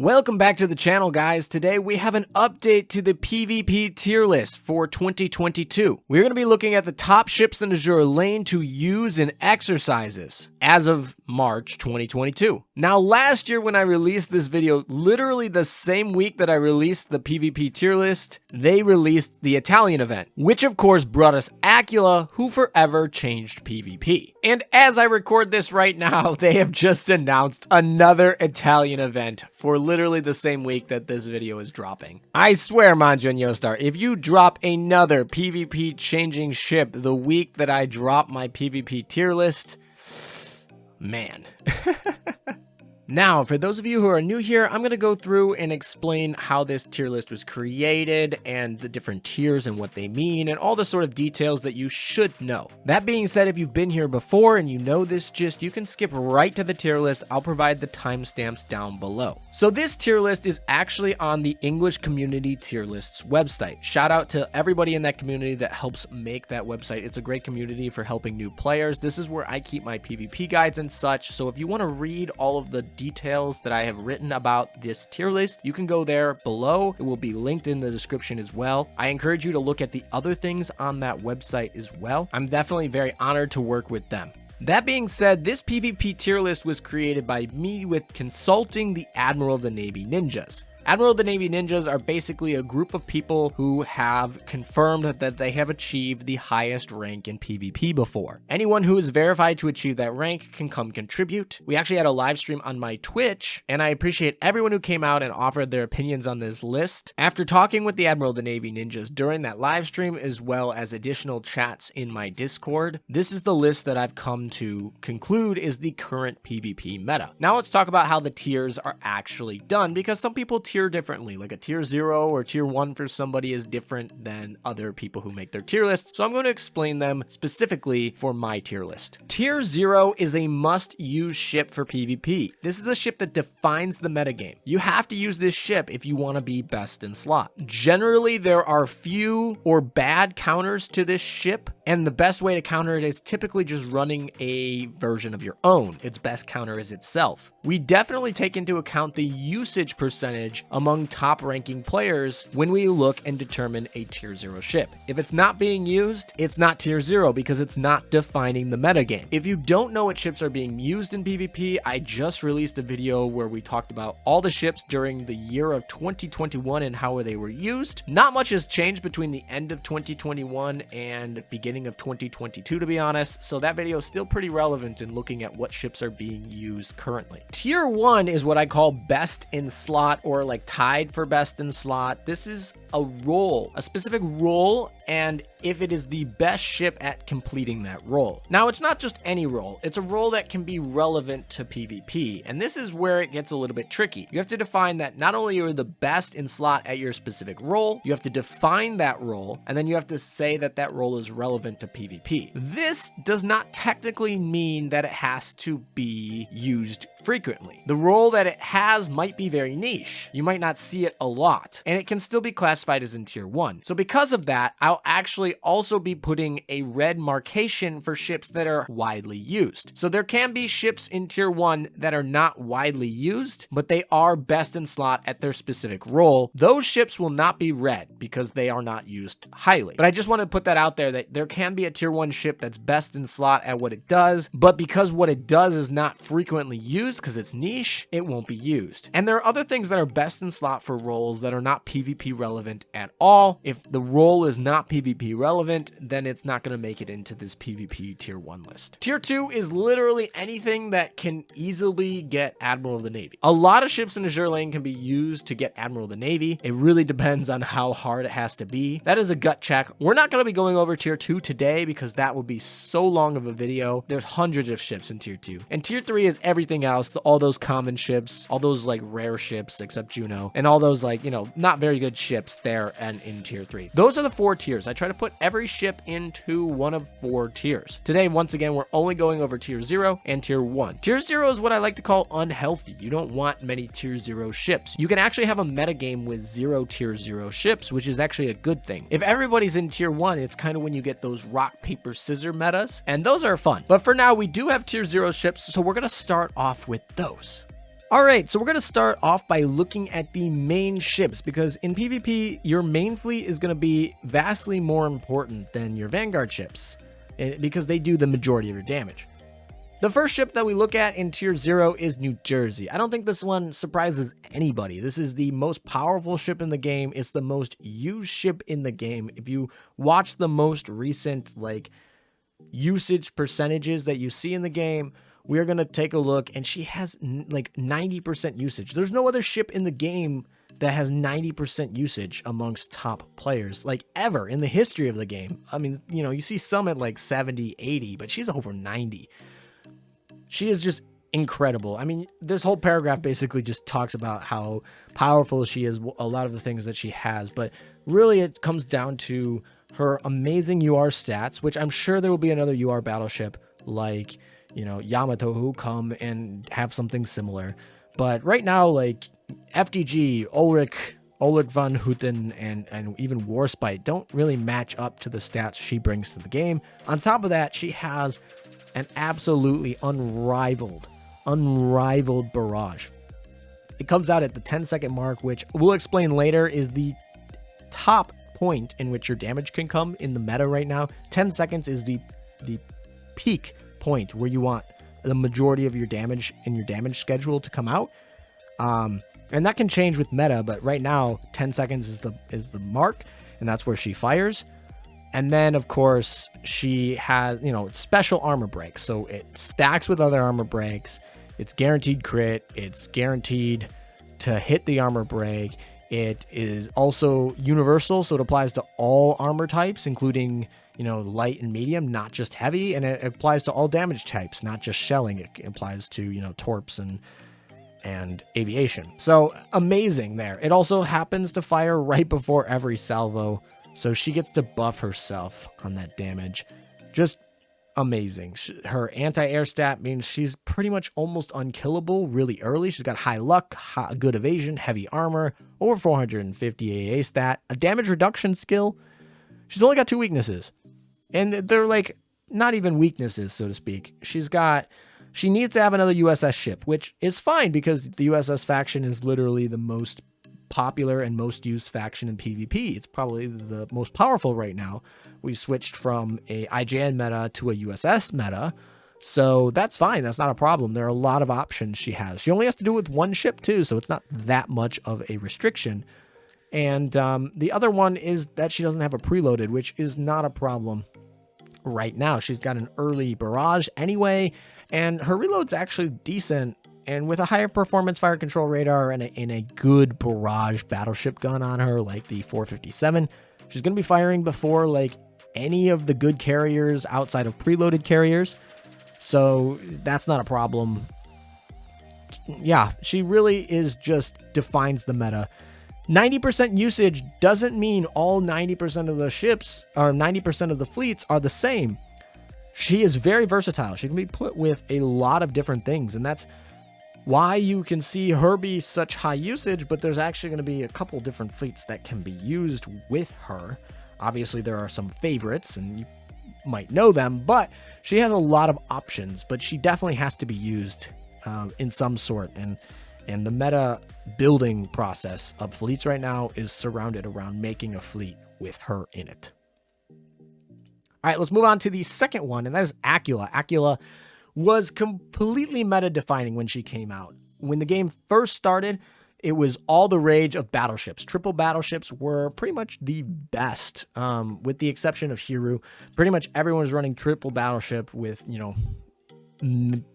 Welcome back to the channel, guys. Today we have an update to the PvP tier list for 2022. We're going to be looking at the top ships in Azur lane to use in exercises as of March 2022. Now, last year when I released this video, literally the same week that I released the PvP tier list, they released the Italian event, which of course brought us Acula, who forever changed PvP. And as I record this right now, they have just announced another Italian event for literally the same week that this video is dropping. I swear, Manja and Yostar, if you drop another PvP changing ship the week that I drop my PvP tier list, man. Now, for those of you who are new here, I'm going to go through and explain how this tier list was created and the different tiers and what they mean and all the sort of details that you should know. That being said, if you've been here before and you know this gist, you can skip right to the tier list. I'll provide the timestamps down below. So this tier list is actually on the English Community Tier Lists website. Shout out to everybody in that community that helps make that website. It's a great community for helping new players. This is where I keep my PvP guides and such. So if you want to read all of the details that I have written about this tier list, you can go there below. It will be linked in the description as well. I encourage you to look at the other things on that website as well. I'm definitely very honored to work with them. That being said, this PvP tier list was created by me with consulting the Admiral of the Navy Ninjas. Admiral of the Navy Ninjas are basically a group of people who have confirmed that they have achieved the highest rank in PvP before. Anyone who is verified to achieve that rank can come contribute. We actually had a live stream on my Twitch, and I appreciate everyone who came out and offered their opinions on this list. After talking with the Admiral of the Navy Ninjas during that live stream, as well as additional chats in my Discord, this is the list that I've come to conclude is the current PvP meta. Now let's talk about how the tiers are actually done, because some people tier differently. Like a tier 0 or tier 1 for somebody is different than other people who make their tier list. So I'm going to explain them specifically for my tier list. Tier 0 is a must-use ship for PvP. This is a ship that defines the metagame. You have to use this ship if you want to be best in slot. Generally, there are few or bad counters to this ship, and the best way to counter it is typically just running a version of your own. Its best counter is itself. We definitely take into account the usage percentage among top ranking players when we look and determine a tier 0 ship. If it's not being used, it's not tier 0 because it's not defining the metagame. If you don't know what ships are being used in PvP, I just released a video where we talked about all the ships during the year of 2021 and how they were used. Not much has changed between the end of 2021 and beginning of 2022, to be honest, so that video is still pretty relevant in looking at what ships are being used currently. Tier 1 is what I call best in slot, or like tied for best in slot. This is a role, a specific role, and if it is the best ship at completing that role. Now, it's not just any role, it's a role that can be relevant to PvP, and this is where it gets a little bit tricky. You have to define that not only are you the best in slot at your specific role, you have to define that role, and then you have to say that that role is relevant to PvP. This does not technically mean that it has to be used frequently. The role that it has might be very niche. You might not see it a lot, and it can still be classified as in tier 1. So because of that, I'll actually also be putting a red markation for ships that are widely used. So there can be ships in tier 1 that are not widely used, but they are best in slot at their specific role. Those ships will not be red because they are not used highly. But I just want to put that out there that there can be a tier 1 ship that's best in slot at what it does, but because what it does is not frequently used because it's niche, it won't be used. And there are other things that are best in slot for roles that are not PvP relevant at all. If the role is not PvP relevant, then it's not going to make it into this PvP tier 1 list. Tier 2 is literally anything that can easily get Admiral of the Navy. A lot of ships in Azur lane can be used to get Admiral of the Navy. It really depends on how hard it has to be. That is a gut check. We're not going to be going over tier 2 today because that would be so long of a video. There's hundreds of ships in tier 2. And tier 3 is everything else, all those common ships, all those like rare ships except Juno, and all those like, you know, not very good ships there and in tier 3. Those are the 4 tiers. I try to put every ship into one of 4 tiers. Today, once again, we're only going over tier 0 and tier 1. Tier 0 is what I like to call unhealthy. You don't want many tier 0 ships. You can actually have a metagame with 0 tier 0 ships, which is actually a good thing. If everybody's in tier 1, it's kind of when you get those rock, paper, scissor metas, and those are fun. But for now, we do have tier 0 ships, so we're going to start off with those. All right, so we're going to start off by looking at the main ships, because in PvP, your main fleet is going to be vastly more important than your Vanguard ships, because they do the majority of your damage. The first ship that we look at in Tier 0 is New Jersey. I don't think this one surprises anybody. This is the most powerful ship in the game. It's the most used ship in the game. If you watch the most recent usage percentages that you see in the game, we're going to take a look, and she has 90% usage. There's no other ship in the game that has 90% usage amongst top players, ever in the history of the game. I mean, you see some at 70, 80, but she's over 90. She is just incredible. I mean, this whole paragraph basically just talks about how powerful she is, a lot of the things that she has, but really it comes down to her amazing UR stats, which I'm sure there will be another UR battleship Yamato who come and have something similar. But right now, FDG, Ulrich von Hutten, and even Warspite don't really match up to the stats she brings to the game. On top of that, she has an absolutely unrivaled barrage. It comes out at the 10-second mark, which we'll explain later is the top point in which your damage can come in the meta right now. 10 seconds is the peak point where you want the majority of your damage in your damage schedule to come out, and that can change with meta, but right now 10 seconds is the mark, and that's where she fires. And then of course she has special armor breaks, so it stacks with other armor breaks. It's guaranteed crit, it's guaranteed to hit the armor break. It is also universal, so it applies to all armor types, including light and medium, not just heavy, and it applies to all damage types, not just shelling. It applies to torps and aviation. So amazing there. It also happens to fire right before every salvo, so she gets to buff herself on that damage. Just amazing. Her anti-air stat means she's pretty much almost unkillable really early. She's got high luck, good evasion, heavy armor, over 450 AA stat, a damage reduction skill. She's only got 2 weaknesses, and they're not even weaknesses, so to speak. She needs to have another USS ship, which is fine because the USS faction is literally the most popular and most used faction in PvP. It's probably the most powerful right now. We switched from a IJN meta to a USS meta, so that's fine. That's not a problem. There are a lot of options she has. She only has to do it with 1 ship too, so it's not that much of a restriction. And the other one is that she doesn't have a preloaded, which is not a problem right now. She's got an early barrage anyway, and her reload's actually decent. And with a higher performance fire control radar and a good barrage battleship gun on her, like the 457, she's going to be firing before any of the good carriers outside of preloaded carriers. So that's not a problem. Yeah, she really defines the meta. 90% usage doesn't mean all 90% of the ships or 90% of the fleets are the same. She is very versatile. She can be put with a lot of different things, and that's why you can see her be such high usage, but there's actually going to be a couple different fleets that can be used with her. Obviously, there are some favorites, and you might know them, but she has a lot of options, but she definitely has to be used in some sort, and the meta building process of fleets right now is surrounded around making a fleet with her in it. All right, let's move on to the second one, and that is Acula. Acula was completely meta-defining when she came out. When the game first started, it was all the rage of battleships. Triple battleships were pretty much the best, with the exception of Hiru. Pretty much everyone was running triple battleship with,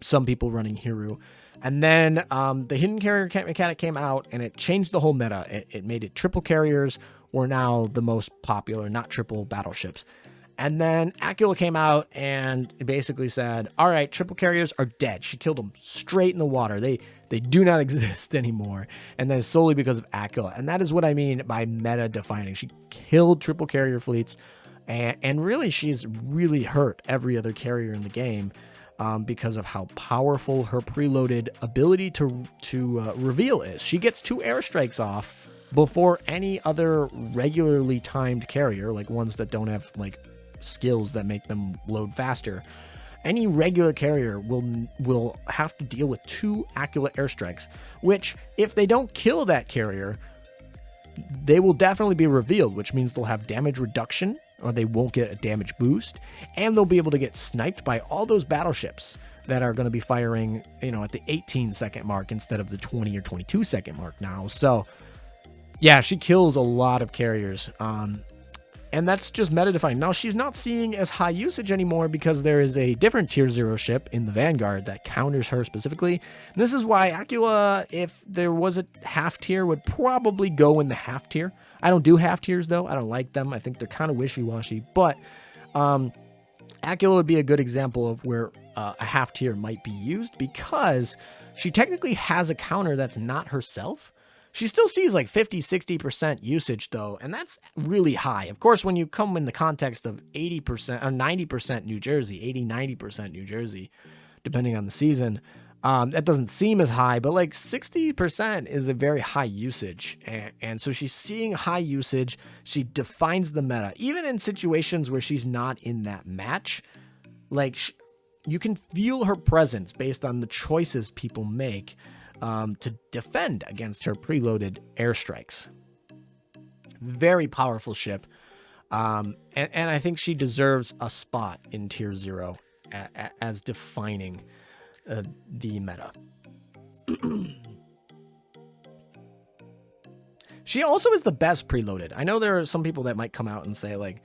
some people running Hiru. And then the hidden carrier mechanic came out, and it changed the whole meta. It made it triple carriers were now the most popular, not triple battleships. And then Acula came out and it basically said, all right, triple carriers are dead. She killed them straight in the water. They do not exist anymore. And that is solely because of Acula. And that is what I mean by meta defining. She killed triple carrier fleets, and really she's really hurt every other carrier in the game because of how powerful her preloaded ability to reveal is. She gets 2 airstrikes off before any other regularly timed carrier, like ones that don't have skills that make them load faster. any regular carrier will have to deal with 2 Acula airstrikes, which if they don't kill that carrier, they will definitely be revealed, which means they'll have damage reduction, or they won't get a damage boost, and they'll be able to get sniped by all those battleships that are going to be firing, at the 18-second mark instead of the 20 or 22-second mark now. So, yeah, she kills a lot of carriers, and that's just meta-defined. Now, she's not seeing as high usage anymore because there is a different Tier 0 ship in the Vanguard that counters her specifically. And this is why Acula, if there was a half tier, would probably go in the half tier. I don't do half tiers, though. I don't like them. I think they're kind of wishy-washy. But Acula would be a good example of where a half tier might be used because she technically has a counter that's not herself. She still sees like 50-60% usage, though, and that's really high. Of course, when you come in the context of 80% or 90% New Jersey, 80-90% New Jersey, depending on the season, that doesn't seem as high, but like 60% is a very high usage. And so she's seeing high usage. She defines the meta. Even in situations where she's not in that match, like you can feel her presence based on the choices people make to defend against her preloaded airstrikes. Very powerful ship. And I think she deserves a spot in Tier 0 as defining the meta. She also is the best preloaded. I know there are some people that might come out and say, like,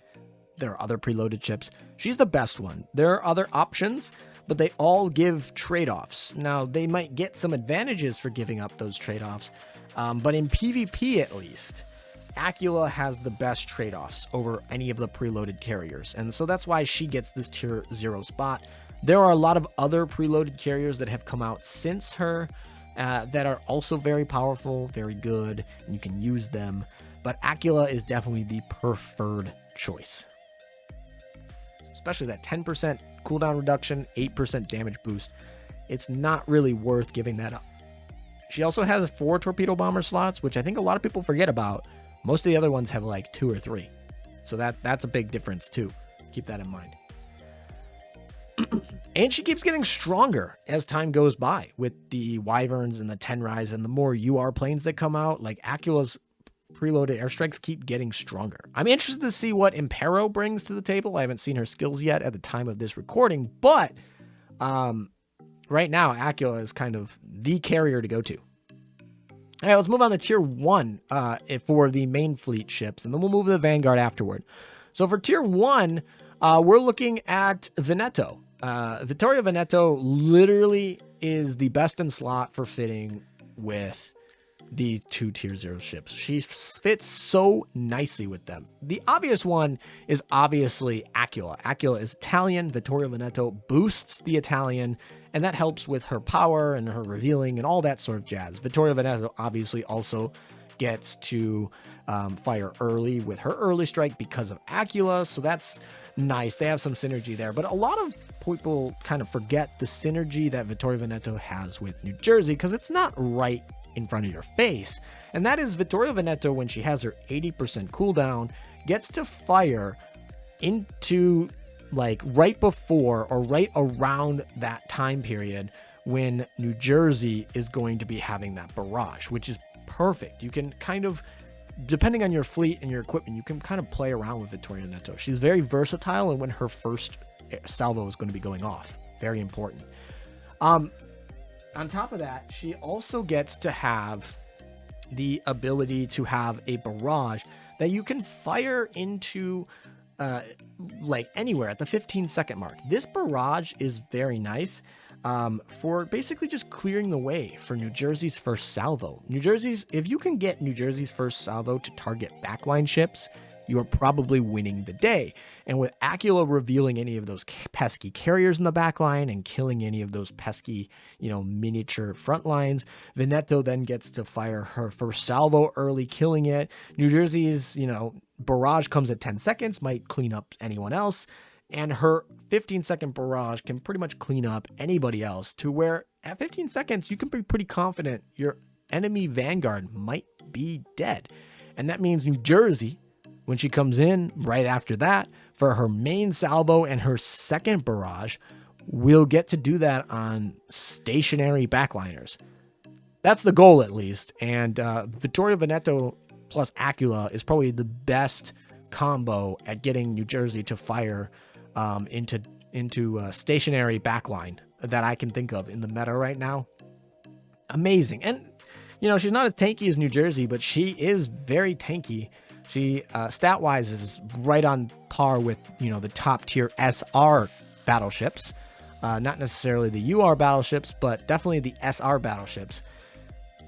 there are other preloaded ships. She's the best one. There are other options, but they all give trade-offs. Now, they might get some advantages for giving up those trade-offs, but in PvP at least, Acula has the best trade-offs over any of the preloaded carriers, and so that's why she gets this Tier 0 spot. There are a lot of other preloaded carriers that have come out since her that are also very powerful, very good, and you can use them, but Acula is definitely the preferred choice. Especially that 10% cooldown reduction, 8% damage boost. It's not really worth giving that up. She also has 4 torpedo bomber slots, which I think a lot of people forget about. Most of the other ones have like 2 or 3. So that's a big difference too. Keep that in mind. And she keeps getting stronger as time goes by with the Wyverns and the Tenrise and the more UR planes that come out. Like Acula's preloaded airstrikes keep getting stronger. I'm interested to see what Impero brings to the table. I haven't seen her skills yet at the time of this recording, but right now Acula is kind of the carrier to go to. All right, let's move on to Tier 1 for the main fleet ships, and then we'll move to the Vanguard afterward. So for Tier 1, we're looking at Veneto. Vittoria Veneto literally is the best in slot for fitting with the 2 Tier 0 ships. She fits so nicely with them. The obvious one is obviously Acula. Acula is Italian. Vittoria Veneto boosts the Italian, and that helps with her power and her revealing and all that sort of jazz. Vittoria Veneto obviously also gets to fire early with her early strike because of Acula, so that's nice. They have some synergy there, but a lot of people kind of forget the synergy that Vittoria Veneto has with New Jersey because it's not right in front of your face, and that is Vittoria Veneto, when she has her 80% cooldown, gets to fire into like right before or right around that time period when New Jersey is going to be having that barrage, which is perfect. You can kind of, depending on your fleet and your equipment, you can kind of play around with Vittoria Veneto. She's very versatile, and when her first salvo is going to be going off, very important. On top of that, she also gets to have the ability to have a barrage that you can fire into like anywhere at the 15-second mark. This barrage is very nice for basically just clearing the way for New Jersey's first salvo. If you can get New Jersey's first salvo to target backline ships, you are probably winning the day. And with Acula revealing any of those pesky carriers in the backline and killing any of those pesky, miniature front lines, Veneto then gets to fire her first salvo early, killing it. New Jersey's, barrage comes at 10 seconds, might clean up anyone else. And her 15-second barrage can pretty much clean up anybody else, to where at 15 seconds, you can be pretty confident your enemy Vanguard might be dead. And that means New Jersey, when she comes in right after that for her main salvo and her second barrage, we'll get to do that on stationary backliners. That's the goal, at least. And Vittorio Veneto plus Acula is probably the best combo at getting New Jersey to fire into a stationary backline that I can think of in the meta right now. Amazing. And, you know, she's not as tanky as New Jersey, but she is very tanky. She, stat-wise, is right on par with, you know, the top-tier SR battleships. Not necessarily the UR battleships, but definitely the SR battleships.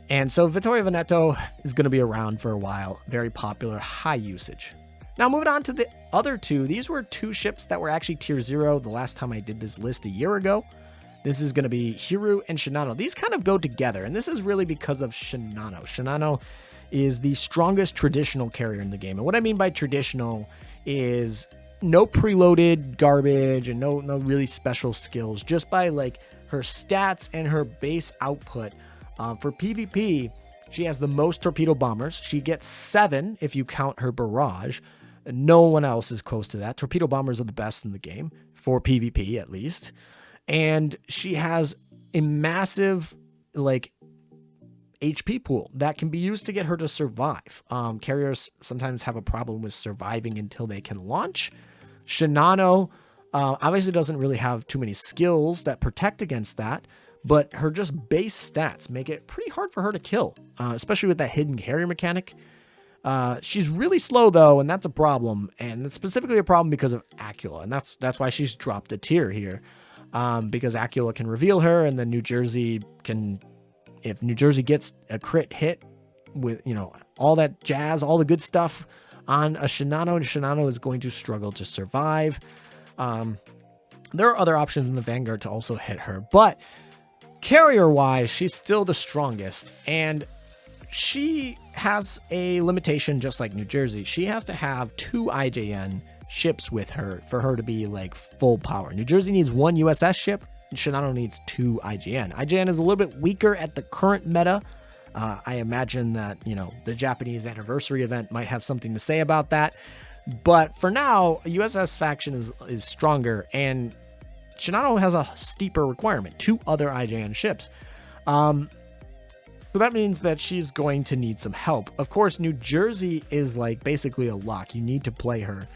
And so Vittorio Veneto is going to be around for a while. Very popular, high usage. Now, moving on to the other two. These were two ships that were actually tier 0 the last time I did this list a year ago. This is going to be Hiryu and Shinano. These kind of go together, and this is really because of Shinano. Shinano is the strongest traditional carrier in the game. And what I mean by traditional is no preloaded garbage and no really special skills. Just by like her stats and her base output. For PvP, she has the most torpedo bombers. She gets 7 if you count her barrage. No one else is close to that. Torpedo bombers are the best in the game, for PvP at least. And she has a massive, like, HP pool that can be used to get her to survive. Carriers sometimes have a problem with surviving until they can launch. Shinano obviously doesn't really have too many skills that protect against that, but her just base stats make it pretty hard for her to kill, especially with that hidden carrier mechanic. She's really slow, though, and that's a problem, and it's specifically a problem because of Acula, and that's why she's dropped a tier here, because Acula can reveal her, and then New Jersey can, if New Jersey gets a crit hit with, you know, all that jazz, all the good stuff on a Shinano, and Shinano is going to struggle to survive. There are other options in the Vanguard to also hit her, but carrier-wise, she's still the strongest, and she has a limitation just like New Jersey. She has to have 2 IJN ships with her for her to be, like, full power. New Jersey needs 1 USS ship, and Shinano needs 2 IJN. IJN is a little bit weaker at the current meta. I imagine that, you know, the Japanese anniversary event might have something to say about that. But for now, USS faction is stronger, and Shinano has a steeper requirement, 2 other IJN ships. So that means that she's going to need some help. Of course, New Jersey is like basically a lock. You need to play her.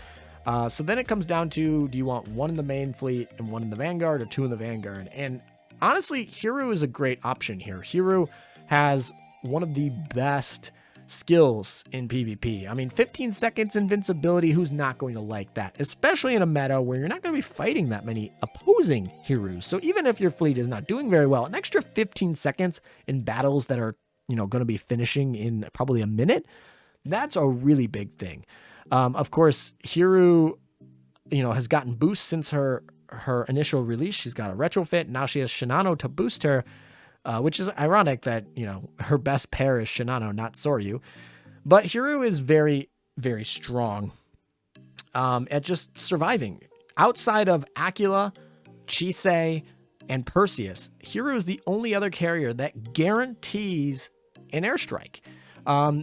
So then it comes down to, do you want 1 in the main fleet and 1 in the Vanguard, or 2 in the Vanguard? And honestly, Hiryu is a great option here. Hiryu has one of the best skills in PvP. I mean, 15 seconds invincibility, who's not going to like that? Especially in a meta where you're not going to be fighting that many opposing Hiryus. So even if your fleet is not doing very well, an extra 15 seconds in battles that are, you know, going to be finishing in probably a minute, that's a really big thing. Of course, Hiryu, you know, has gotten boosts since her initial release. She's got a retrofit. Now she has Shinano to boost her. Which is ironic that, you know, her best pair is Shinano, not Soryu. But Hiryu is very, very strong at just surviving. Outside of Acula, Chisei, and Perseus, Hiryu is the only other carrier that guarantees an airstrike. Let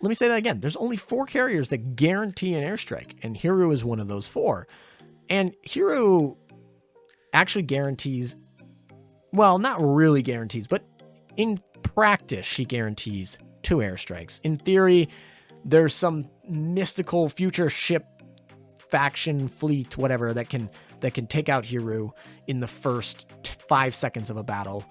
me say that again. There's only 4 carriers that guarantee an airstrike, and Hiryu is one of those 4. And Hiryu actually guarantees, well, not really guarantees, but in practice, she guarantees 2 airstrikes. In theory, there's some mystical future ship, faction, fleet, whatever, that can take out Hiryu in the first 5 seconds of a battle.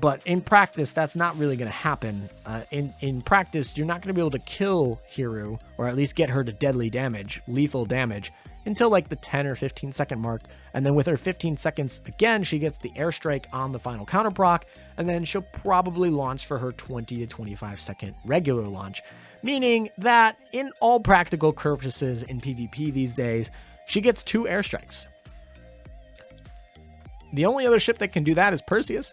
But in practice, that's not really going to happen. In practice, you're not going to be able to kill Hiryu, or at least get her to deadly damage, lethal damage, until like the 10 or 15 second mark. And then with her 15 seconds, again, she gets the airstrike on the final counter proc, and then she'll probably launch for her 20 to 25 second regular launch. Meaning that in all practical purposes in PvP these days, she gets 2 airstrikes. The only other ship that can do that is Perseus.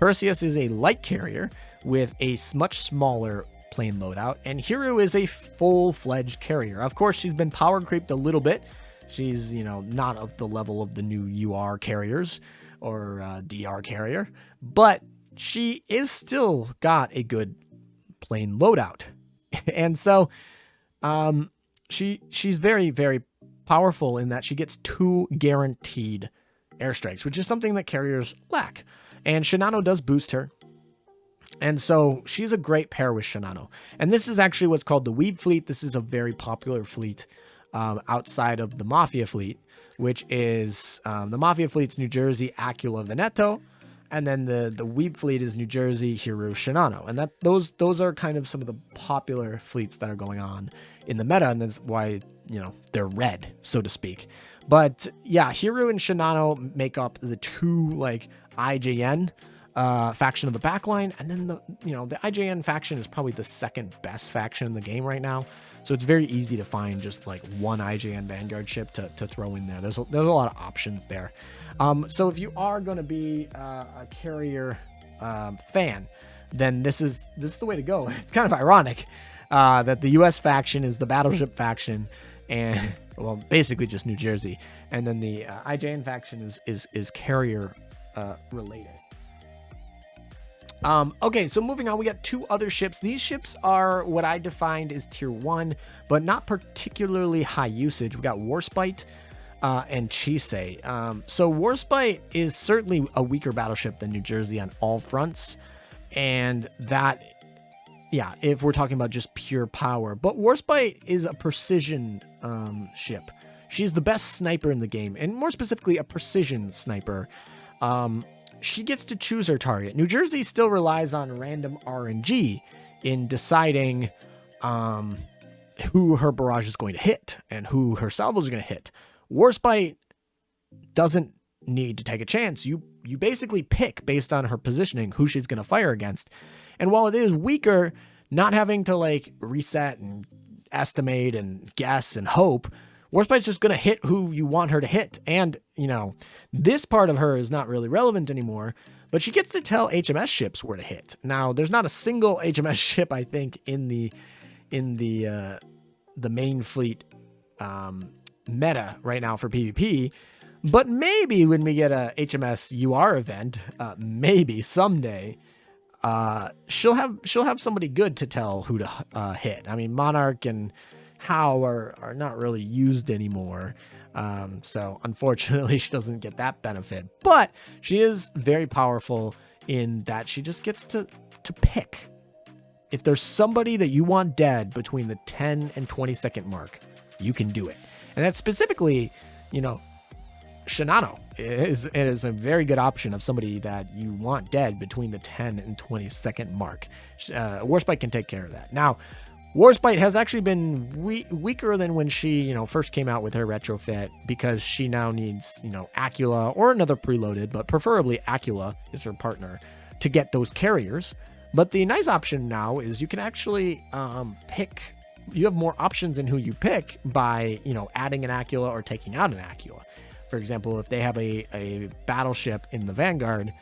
Perseus is a light carrier with a much smaller plane loadout, and Hiryu is a full-fledged carrier. Of course, she's been power creeped a little bit. She's, you know, not of the level of the new UR carriers or DR carrier, but she is still got a good plane loadout. And so she's very, very powerful in that she gets 2 guaranteed airstrikes, which is something that carriers lack. And Shinano does boost her. And so she's a great pair with Shinano. And this is actually what's called the Weeb fleet. This is a very popular fleet outside of the Mafia fleet, which is the Mafia fleet's New Jersey, Acula, Veneto. And then the Weeb fleet is New Jersey, Hiru, Shinano. And that those are kind of some of the popular fleets that are going on in the meta. And that's why, they're red, so to speak. But yeah, Hiru and Shinano make up the two IJN faction of the backline, and then the IJN faction is probably the second best faction in the game right now. So it's very easy to find just one IJN Vanguard ship to throw in there. There's a lot of options there. So if you are going to be a carrier fan, then this is the way to go. It's kind of ironic that the US faction is the battleship faction, and basically just New Jersey, and then the IJN faction is carrier related. Okay, so moving on, we got two other ships. These ships are what I defined as tier 1, but not particularly high usage. We got Warspite and Chisei. So Warspite is certainly a weaker battleship than New Jersey on all fronts, and that, yeah, if we're talking about just pure power. But Warspite is a precision ship. She's the best sniper in the game, and more specifically, a precision sniper. She gets to choose her target. New Jersey still relies on random RNG in deciding who her barrage is going to hit and who her salvos are going to hit. Warspite doesn't need to take a chance. You basically pick based on her positioning who she's going to fire against. And while it is weaker, not having to reset and estimate and guess and hope, Warspite's just going to hit who you want her to hit. And, this part of her is not really relevant anymore, but she gets to tell HMS ships where to hit. Now, there's not a single HMS ship, I think, in the main fleet meta right now for PvP, but maybe when we get a HMS UR event, maybe someday, she'll have somebody good to tell who to hit. I mean, Monarch and How are not really used anymore. So unfortunately she doesn't get that benefit, but she is very powerful in that she just gets to pick. If there's somebody that you want dead between the 10 and 20 second mark, you can do it. And that's specifically, Shinano is a very good option of somebody that you want dead between the 10 and 20 second mark. Warspite can take care of that. Now, Warspite has actually been weaker than when she, first came out with her retrofit, because she now needs, Acula or another preloaded, but preferably Acula is her partner to get those carriers. But the nice option now is you can actually pick. You have more options in who you pick by, adding an Acula or taking out an Acula. For example, if they have a battleship in the Vanguard,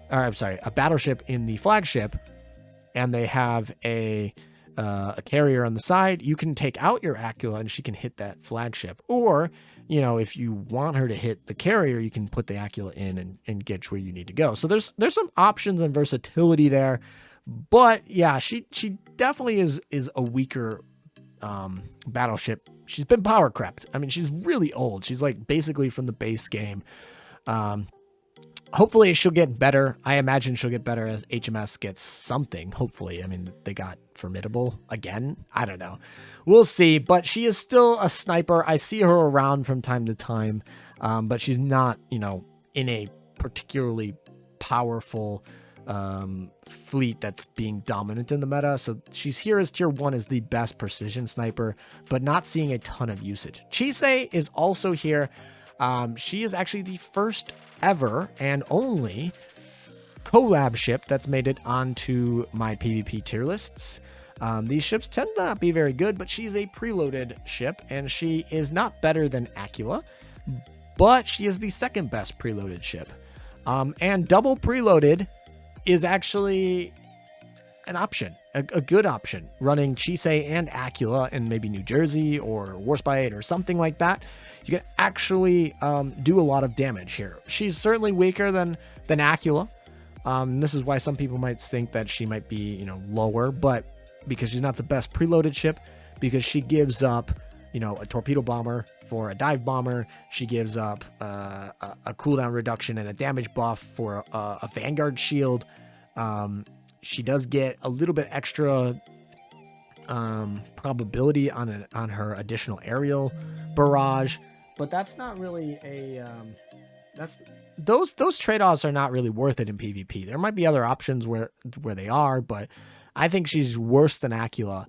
or I'm sorry, a battleship in the flagship, and they have a carrier on the side, you can take out your Acula and she can hit that flagship. Or, if you want her to hit the carrier, you can put the Acula in and get where you need to go. So there's some options and versatility there. But yeah, she definitely is a weaker battleship. She's been power crept. I mean, she's really old. She's basically from the base game. Hopefully she'll get better. I imagine she'll get better as HMS gets something. Hopefully. I mean, they got Formidable again. I don't know. We'll see. But she is still a sniper. I see her around from time to time. But she's not, in a particularly powerful fleet that's being dominant in the meta. So she's here as tier 1 as the best precision sniper, but not seeing a ton of usage. Chisei is also here. She is actually the first ever and only collab ship that's made it onto my PvP tier lists. These ships tend to not be very good, but she's a preloaded ship, and she is not better than Acula, but she is the second best preloaded ship. And double preloaded is actually an option, a good option. Running Chisei and Acula in maybe New Jersey or Warspite or something like that, you can actually do a lot of damage here. She's certainly weaker than Acula. This is why some people might think that she might be, lower, but because she's not the best preloaded ship, because she gives up, a torpedo bomber for a dive bomber. She gives up a cooldown reduction and a damage buff for a Vanguard shield. She does get a little bit extra probability on her additional aerial barrage, but that's not really a those trade-offs are not really worth it in PvP. There might be other options where they are, but I think she's worse than Acula.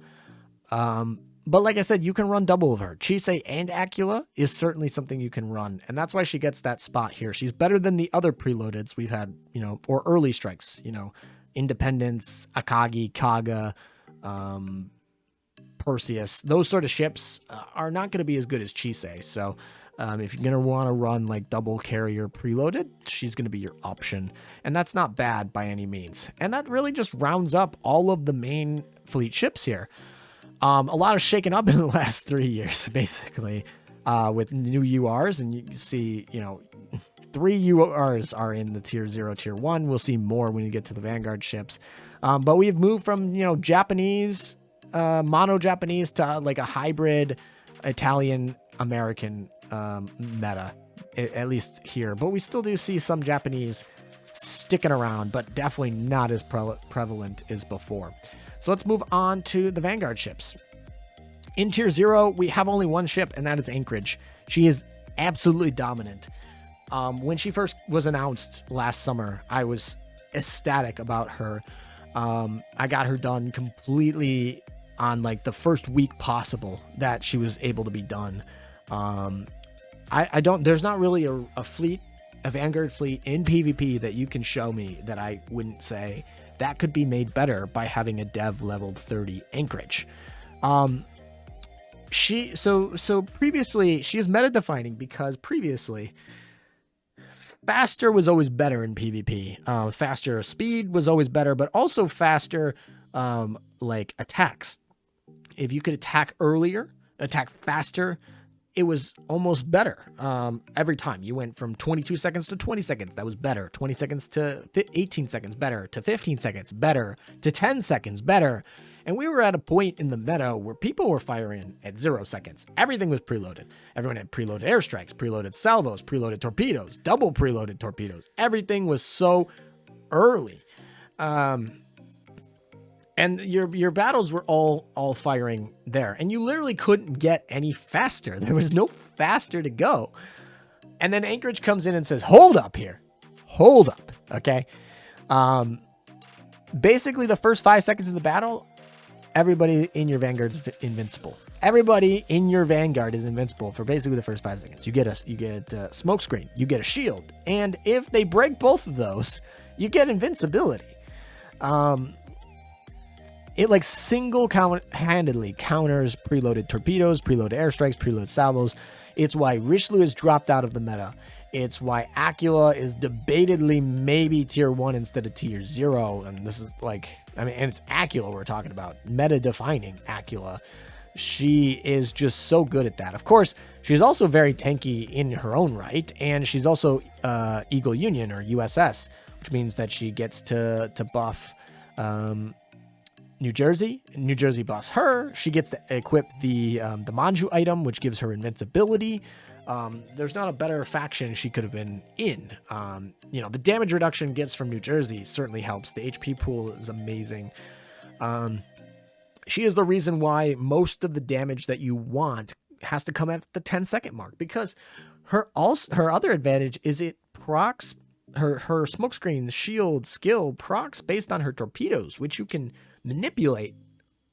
But like I said, you can run double of her. Chisei and Acula is certainly something you can run, and that's why she gets that spot here. She's better than the other preloadeds we've had, or early strikes, Independence, Akagi, Kaga, Perseus. Those sort of ships are not going to be as good as Chisei. So if you're going to want to run like double carrier preloaded, she's going to be your option. And that's not bad by any means. And that really just rounds up all of the main fleet ships here. A lot of shaking up in the last 3 years, basically, with new URs. And you can see, 3 URs are in the tier 0, tier 1. We'll see more when you get to the Vanguard ships. But we've moved from, Japanese, mono-Japanese to like a hybrid Italian-American meta, at least here. But we still do see some Japanese sticking around, but definitely not as prevalent as before. So let's move on to the Vanguard ships. In tier 0, we have only one ship, and that is Anchorage. She is absolutely dominant. When she first was announced last summer, I was ecstatic about her. I got her done completely on like the first week possible that she was able to be done. There's not really a Vanguard fleet in PvP that you can show me that I wouldn't say that could be made better by having a dev level 30 Anchorage. Previously she is meta defining because previously faster was always better in PvP. Faster speed was always better, but also faster like attacks. If you could attack earlier, attack faster, it was almost better every time. You went from 22 seconds to 20 seconds. That was better. 20 seconds to 18 seconds, better. To 15 seconds, better. To 10 seconds, better. And we were at a point in the meta where people were firing at 0 seconds. Everything was preloaded. Everyone had preloaded airstrikes, preloaded salvos, preloaded torpedoes, double preloaded torpedoes. Everything was so early. And your battles were all firing there. And you literally couldn't get any faster. There was no faster to go. And then Anchorage comes in and says, hold up here. Hold up. Okay. Basically, the first 5 seconds of the battle, everybody in your Vanguard is invincible. Everybody in your Vanguard is invincible for basically the first 5 seconds. You get a smoke screen. You get a shield. And if they break both of those, you get invincibility. It like single-handedly counters preloaded torpedoes, preloaded airstrikes, preloaded salvos. It's why Richelieu is dropped out of the meta. It's why Acula is debatedly maybe tier 1 instead of tier 0. And this is like, and it's Acula we're talking about. Meta-defining Acula. She is just so good at that. Of course, she's also very tanky in her own right. And she's also Eagle Union or USS, which means that she gets to buff New Jersey. New Jersey buffs her. She gets to equip the Manju item, which gives her invincibility. There's not a better faction she could have been in. The damage reduction gets from New Jersey certainly helps. The HP pool is amazing. She is the reason why most of the damage that you want has to come at the 10-second mark, because her other advantage is it procs her smokescreen shield skill procs based on her torpedoes, which you can manipulate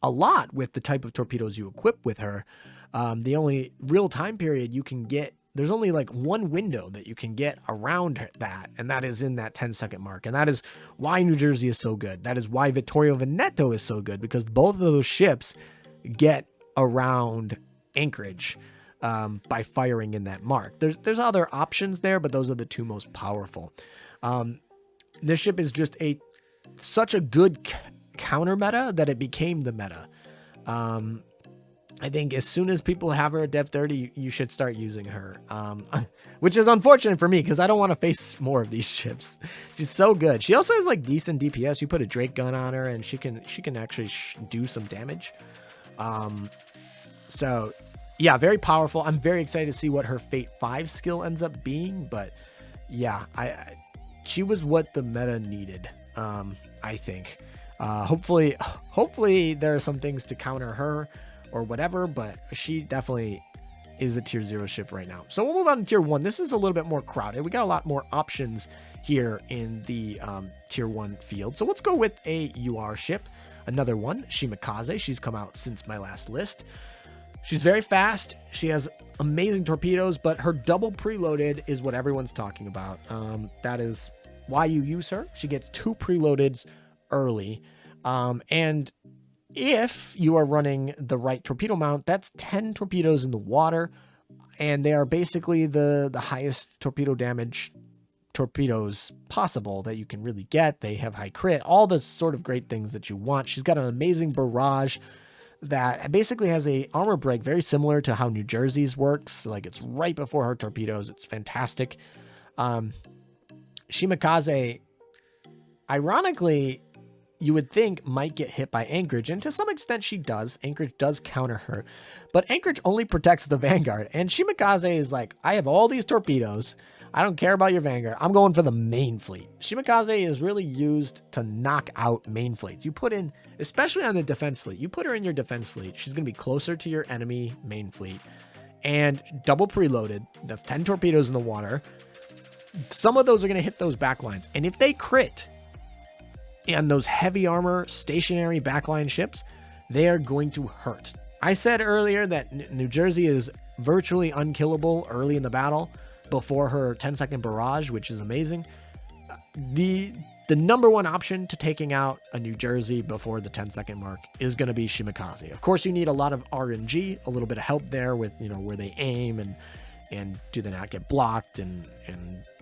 a lot with the type of torpedoes you equip with her. The only real time period you can get, there's only like one window that you can get around that, and that is in that 10-second mark. And that is why New Jersey is so good. That is why Vittorio Veneto is so good, because both of those ships get around Anchorage by firing in that mark. There's other options there, but those are the two most powerful. This ship is just such a good counter meta that it became the meta. I think as soon as people have her at Dev 30, you should start using her, which is unfortunate for me because I don't want to face more of these ships. She's so good. She also has like decent DPS. You put a Drake gun on her and she can actually do some damage. So Yeah, very powerful. I'm very excited to see what her Fate 5 skill ends up being, but yeah, she was what the meta needed, I think. Hopefully there are some things to counter her or whatever, but she definitely is a tier 0 ship right now. So we'll move on to tier 1. This is a little bit more crowded. We got a lot more options here in the tier 1 field. So let's go with a UR ship. Another one, Shimakaze. She's come out since my last list. She's very fast. She has amazing torpedoes, but her double preloaded is what everyone's talking about. That is why you use her. She gets 2 preloadeds early. And if you are running the right torpedo mount, that's 10 torpedoes in the water. And they are basically the highest torpedo damage torpedoes possible that you can really get. They have high crit, all the sort of great things that you want. She's got an amazing barrage that basically has a armor break very similar to how New Jersey's works. Like, it's right before her torpedoes. It's fantastic. Shimakaze, ironically, you would think might get hit by Anchorage, and to some extent she does. Anchorage does counter her, but Anchorage only protects the Vanguard, and Shimakaze is like, I have all these torpedoes. I don't care about your Vanguard. I'm going for the main fleet. Shimakaze is really used to knock out main fleets. You put in, especially on the defense fleet, you put her in your defense fleet, she's going to be closer to your enemy main fleet, and double preloaded. That's 10 torpedoes in the water. Some of those are going to hit those backlines, and if they crit and those heavy armor stationary backline ships, they are going to hurt. I said earlier that New Jersey is virtually unkillable early in the battle before her 10-second barrage, which is amazing. The number one option to taking out a New Jersey before the 10-second mark is going to be Shimakaze. Of course, you need a lot of RNG, a little bit of help there with, where they aim and do they not get blocked and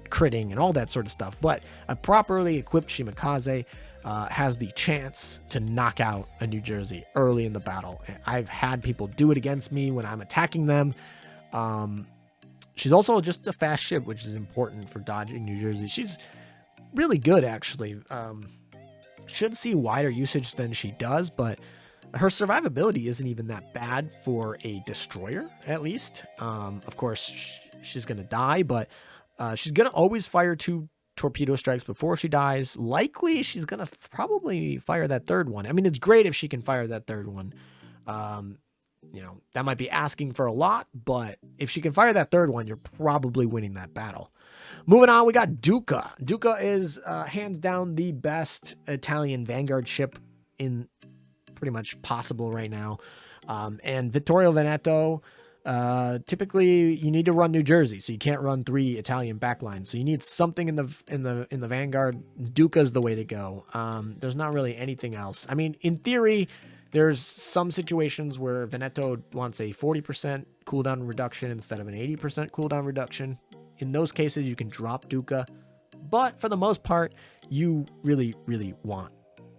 critting and all that sort of stuff. But a properly equipped Shimakaze has the chance to knock out a New Jersey early in the battle. I've had people do it against me when I'm attacking them. She's also just a fast ship, which is important for dodging New Jersey. She's really good, actually. Should see wider usage than she does, but her survivability isn't even that bad for a destroyer, at least. Of course, she's going to die, but she's going to always fire 2 torpedo strikes before she dies. Likely, she's going to probably fire that third one. I mean, it's great if she can fire that third one. That might be asking for a lot, but if she can fire that third one, you're probably winning that battle. Moving on, we got Duca. Duca is hands down the best Italian Vanguard ship in pretty much possible right now. And Vittorio Veneto, typically you need to run New Jersey, so you can't run 3 Italian backlines. So you need something in the Vanguard. Duca's the way to go. There's not really anything else. I mean, in theory, there's some situations where Veneto wants a 40% cooldown reduction instead of an 80% cooldown reduction. In those cases, you can drop Duca. But for the most part, you really, really want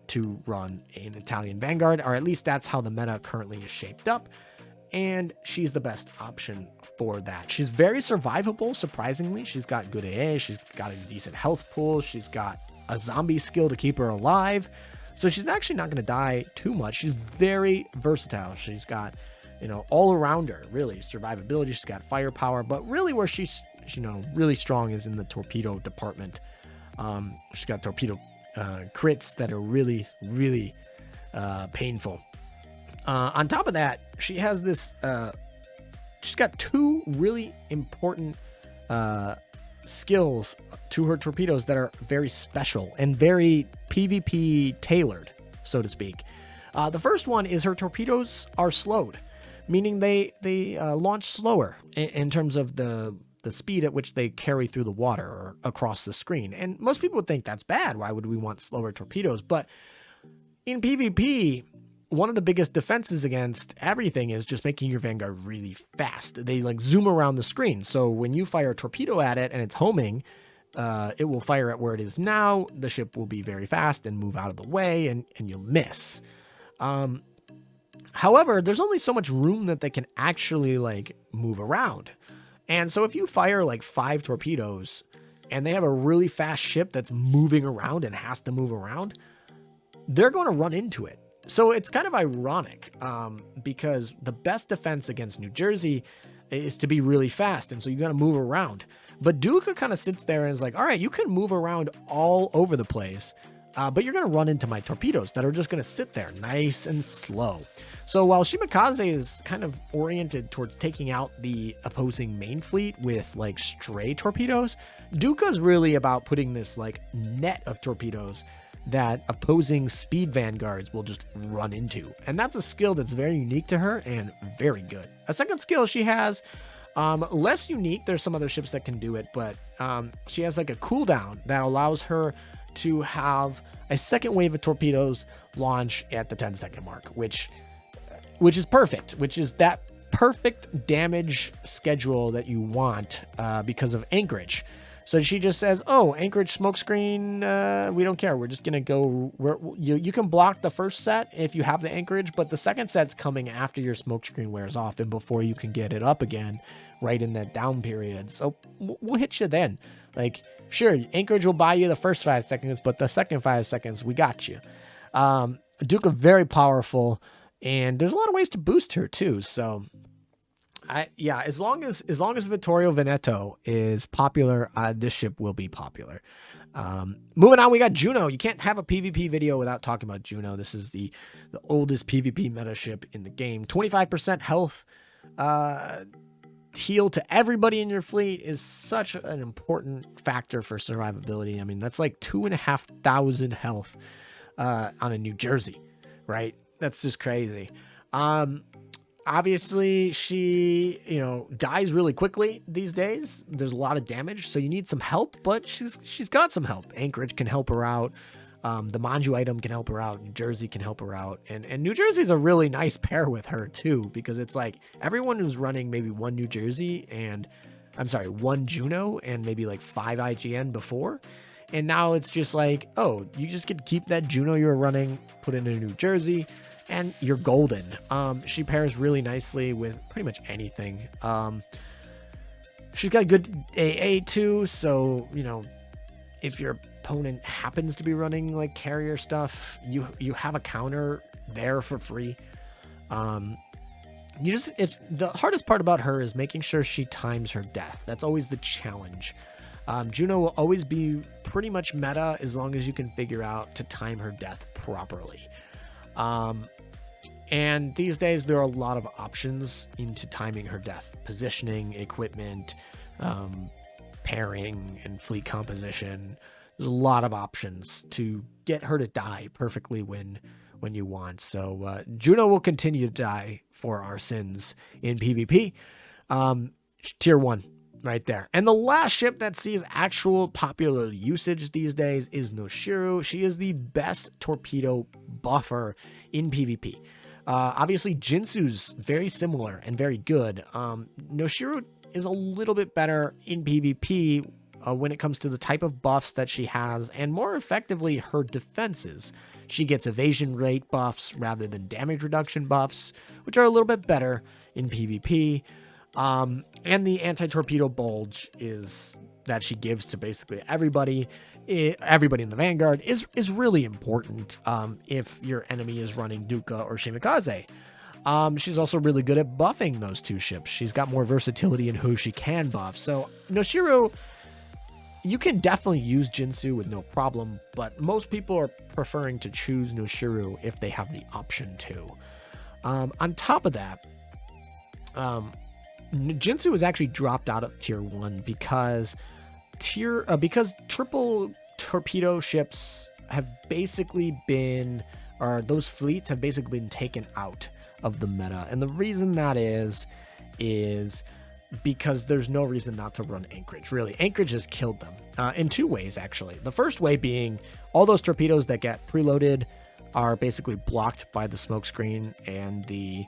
to run an Italian Vanguard, or at least that's how the meta currently is shaped up. And she's the best option for that. She's very survivable, surprisingly. She's got good AA. She's got a decent health pool. She's got a zombie skill to keep her alive. So she's actually not going to die too much. She's very versatile. She's got, all around her, really, survivability. She's got firepower. But really where she's, really strong is in the torpedo department. She's got torpedo crits that are really, really painful. On top of that, she has this, she's got 2 really important skills to her torpedoes that are very special and very PvP tailored, so to speak. The first one is her torpedoes are slowed, meaning they launch slower in terms of the speed at which they carry through the water or across the screen. And most people would think that's bad. Why would we want slower torpedoes? But in PvP, one of the biggest defenses against everything is just making your Vanguard really fast. They zoom around the screen. So when you fire a torpedo at it and it's homing, it will fire at where it is now. The ship will be very fast and move out of the way, and you'll miss. However, there's only so much room that they can actually move around. And so if you fire 5 torpedoes and they have a really fast ship that's moving around and has to move around, they're going to run into it. So it's kind of ironic because the best defense against New Jersey is to be really fast, and so you got to move around. But Duca kind of sits there and is like, all right, you can move around all over the place, but you're going to run into my torpedoes that are just going to sit there nice and slow. So while Shimakaze is kind of oriented towards taking out the opposing main fleet with like stray torpedoes, Duca's really about putting this like net of torpedoes that opposing speed vanguards will just run into. And that's a skill that's very unique to her and very good. A second skill she has, less unique. There's some other ships that can do it, but she has like a cooldown that allows her to have a second wave of torpedoes launch at the 10-second mark, which is perfect, which is that perfect damage schedule that you want because of anchorage. So she just says, oh, anchorage smokescreen, we don't care. We're just going to go, you can block the first set if you have the anchorage, but the second set's coming after your smokescreen wears off and before you can get it up again right in that down period. So we'll hit you then. Like, sure, anchorage will buy you the first 5 seconds, but the second 5 seconds, we got you. Duca, very powerful, and there's a lot of ways to boost her too. So as long as Vittorio Veneto is popular, this ship will be popular. Moving on, we got Juno. You can't have a PvP video without talking about Juno. This is the oldest PvP meta ship in the game. 25% health heal to everybody in your fleet is such an important factor for survivability. I mean, that's like 2,500 health on a New Jersey, right? That's just crazy. Obviously, she, dies really quickly these days. There's a lot of damage, so you need some help, but she's got some help. Anchorage can help her out. The Manju item can help her out. New Jersey can help her out. And New Jersey's a really nice pair with her, too, because it's like everyone who's running maybe one New Jersey one Juno and maybe like 5 IGN before. And now it's just like, oh, you just get to keep that Juno you were running, put it in a New Jersey, and you're golden. She pairs really nicely with pretty much anything. She's got a good AA too, so if your opponent happens to be running like carrier stuff, you have a counter there for free. It's the hardest part about her is making sure she times her death. That's always the challenge. Juno will always be pretty much meta as long as you can figure out to time her death properly. And these days there are a lot of options into timing her death: positioning, equipment, pairing, and fleet composition. There's a lot of options to get her to die perfectly when you want. So Juno will continue to die for our sins in PvP. Tier 1 right there. And the last ship that sees actual popular usage these days is Noshiru. She is the best torpedo buffer in PvP. Obviously, Jinsu's very similar and very good. Noshiru is a little bit better in PvP when it comes to the type of buffs that she has, and more effectively, her defenses. She gets evasion rate buffs rather than damage reduction buffs, which are a little bit better in PvP. And the anti-torpedo bulge that she gives to basically everybody in the Vanguard is really important if your enemy is running Duca or Shimakaze. She's also really good at buffing those two ships. She's got more versatility in who she can buff. So Noshiru, you can definitely use Jinsu with no problem, but most people are preferring to choose Noshiru if they have the option to. On top of that, Jinsu was actually dropped out of tier 1 because triple torpedo ships have basically been, or those fleets have basically been taken out of the meta. And the reason that is because there's no reason not to run Anchorage. Really, Anchorage has killed them in 2 ways, actually. The first way being all those torpedoes that get preloaded are basically blocked by the smoke screen and the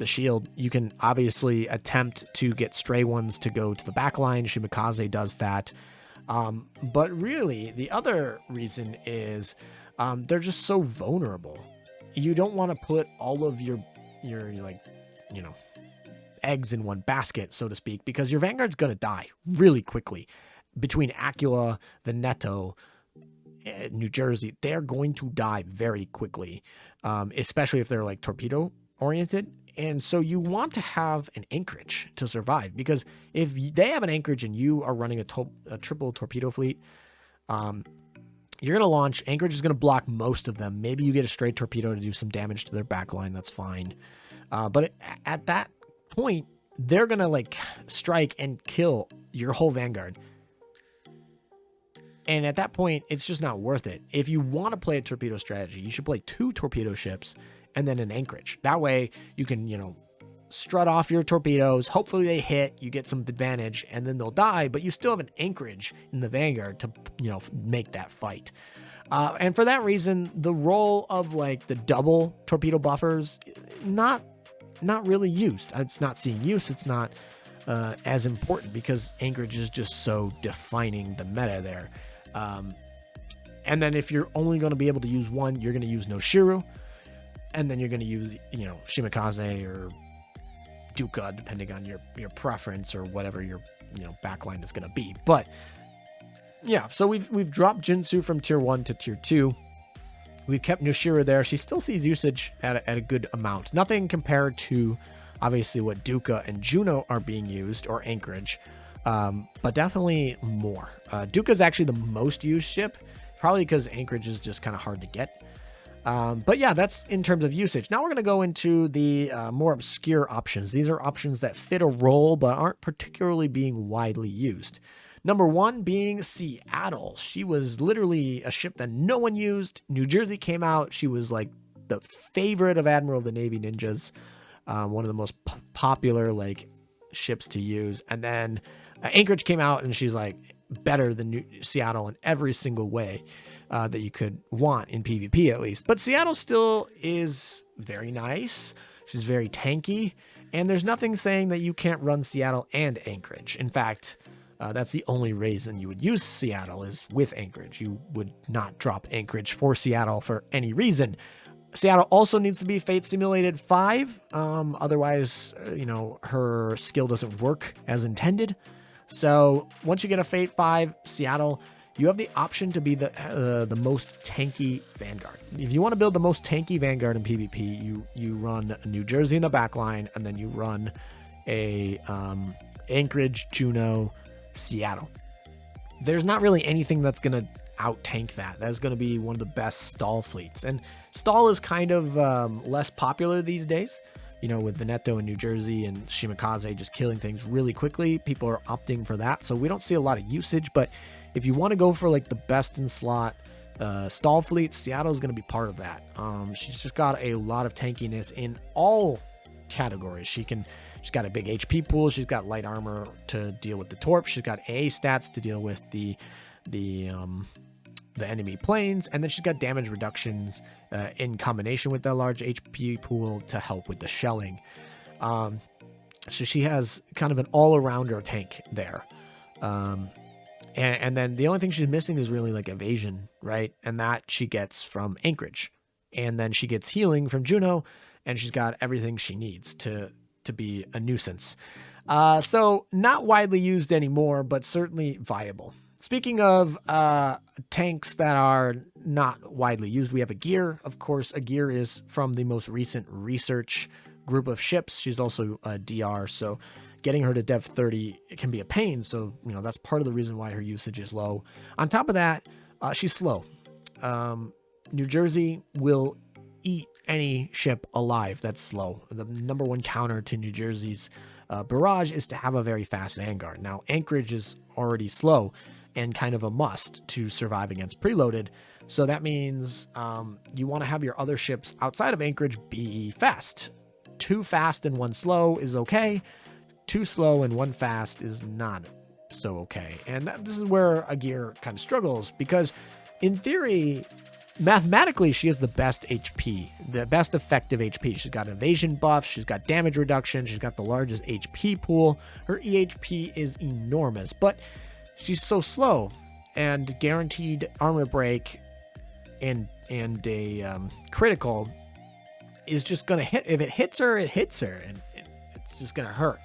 shield. You can obviously attempt to get stray ones to go to the back line. Shimakaze does that. But really, the other reason is they're just so vulnerable. You don't want to put all of your eggs in one basket, so to speak, because your Vanguard's going to die really quickly. Between Acula, Veneto, New Jersey, they're going to die very quickly, especially if they're like torpedo oriented. And so you want to have an anchorage to survive, because if they have an anchorage and you are running a triple torpedo fleet, you're going to launch. Anchorage is going to block most of them. Maybe you get a straight torpedo to do some damage to their backline. That's fine. But at that point, they're going to like strike and kill your whole Vanguard. And at that point, it's just not worth it. If you want to play a torpedo strategy, you should play 2 torpedo ships and then an anchorage. That way you can, strut off your torpedoes. Hopefully they hit, you get some advantage, and then they'll die, but you still have an anchorage in the Vanguard to, make that fight. And for that reason, the role of like the double torpedo buffers, not really used. It's not seeing use. It's not as important, because anchorage is just so defining the meta there. And then if you're only going to be able to use one, you're going to use Noshiru, and then you're going to use, Shimakaze or Duka, depending on your preference or whatever your, backline is going to be. But yeah, so we've dropped Jinsu from tier 1 to tier 2. We've kept Noshiru there. She still sees usage at a good amount. Nothing compared to, obviously, what Duka and Juno are being used, or anchorage, but definitely more. Duka is actually the most used ship, probably because anchorage is just kind of hard to get. But yeah, that's in terms of usage. Now we're going to go into the more obscure options. These are options that fit a role but aren't particularly being widely used. Number 1 being Seattle. She was literally a ship that no one used. New Jersey came out. She was like the favorite of Admiral of the Navy Ninjas. One of the most popular like ships to use. And then Anchorage came out, and she's like better than Seattle in every single way that you could want in PvP, at least. But Seattle still is very nice. She's very tanky, and there's nothing saying that you can't run Seattle and Anchorage. In fact, that's the only reason you would use Seattle, is with Anchorage. You would not drop Anchorage for Seattle for any reason. Seattle also needs to be Fate Simulated 5. Otherwise, her skill doesn't work as intended. So once you get a Fate 5 Seattle, you have the option to be the most tanky Vanguard. If you want to build the most tanky Vanguard in PvP, you run New Jersey in the backline, and then you run a Anchorage, Juno, Seattle. There's not really anything that's going to out-tank that. That's going to be one of the best stall fleets. And stall is kind of less popular these days. With Veneto in New Jersey and Shimakaze just killing things really quickly, people are opting for that. So we don't see a lot of usage, but if you want to go for like the best in slot stall fleet, Seattle is going to be part of that. She's just got a lot of tankiness in all categories. She's got a big HP pool. She's got light armor to deal with the torp. She's got AA stats to deal with the enemy planes, and then she's got damage reductions in combination with that large HP pool to help with the shelling. So she has kind of an all-arounder tank there. And then the only thing she's missing is really like evasion, right? And that she gets from Anchorage. And then she gets healing from Juno, and she's got everything she needs to be a nuisance. So not widely used anymore, but certainly viable. Speaking of tanks that are not widely used, we have Azur. Of course, Azur is from the most recent research group of ships. She's also a DR, so getting her to Dev 30 it can be a pain. So, that's part of the reason why her usage is low. On top of that, she's slow. New Jersey will eat any ship alive that's slow. The number 1 counter to New Jersey's barrage is to have a very fast Vanguard. Now, Anchorage is already slow and kind of a must to survive against preloaded. So that means you want to have your other ships outside of Anchorage be fast. 2 fast and 1 slow is okay. 2 slow and 1 fast is not so okay. And this is where Azur kind of struggles, because in theory, mathematically, she has the best HP, the best effective HP. She's got evasion buff, she's got damage reduction, she's got the largest HP pool. Her EHP is enormous, but she's so slow, and guaranteed armor break and a critical is just going to hit. If it hits her, it hits her, and it's just going to hurt.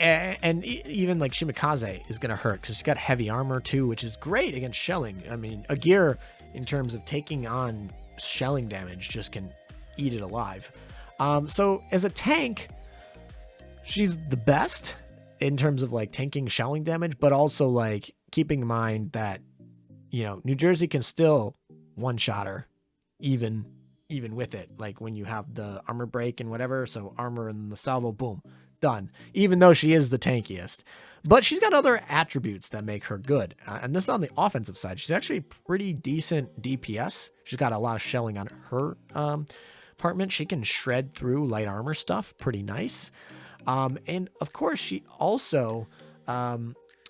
And even like Shimikaze is going to hurt because she's got heavy armor too, which is great against shelling. I mean, Agir, in terms of taking on shelling damage, just can eat it alive. So as a tank, she's the best in terms of like tanking shelling damage, but also like keeping in mind that, you know, New Jersey can still one-shot her even with it. Like when you have the armor break and whatever, so armor and the salvo, boom, done. Even though she is the tankiest. But she's got other attributes that make her good. And this is on the offensive side. She's actually pretty decent DPS. She's got a lot of shelling on her apartment. She can shred through light armor stuff pretty nice. And of course, she also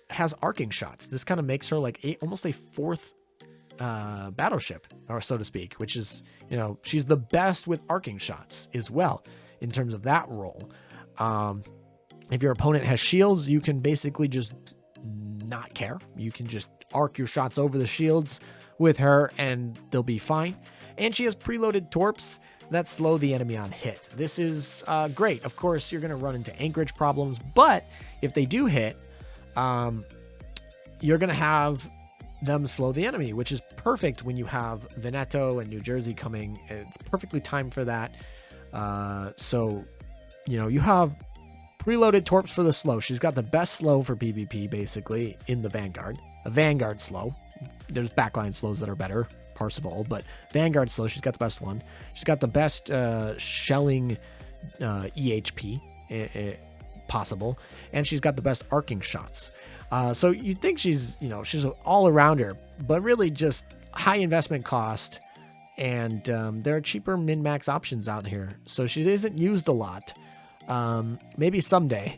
has arcing shots. This kind of makes her like almost a fourth battleship, or so to speak, which is, you know, she's the best with arcing shots as well in terms of that role. If your opponent has shields, you can basically just not care. You can just arc your shots over the shields with her and they'll be fine. And she has preloaded torps that slow the enemy on hit. This is great. Of course, you're going to run into anchorage problems, but if they do hit, you're going to have them slow the enemy, which is perfect when you have Veneto and New Jersey coming. It's perfectly timed for that. So, you know, you have preloaded torps for the slow. She's got the best slow for PvP, basically, in the Vanguard. A Vanguard slow. There's backline slows that are better, Parseval, but Vanguard slow, she's got the best one. She's got the best shelling EHP possible, and she's got the best arcing shots. So you think she's, you know, she's all arounder, but really just high investment cost, and there are cheaper min-max options out here. So she isn't used a lot. Maybe someday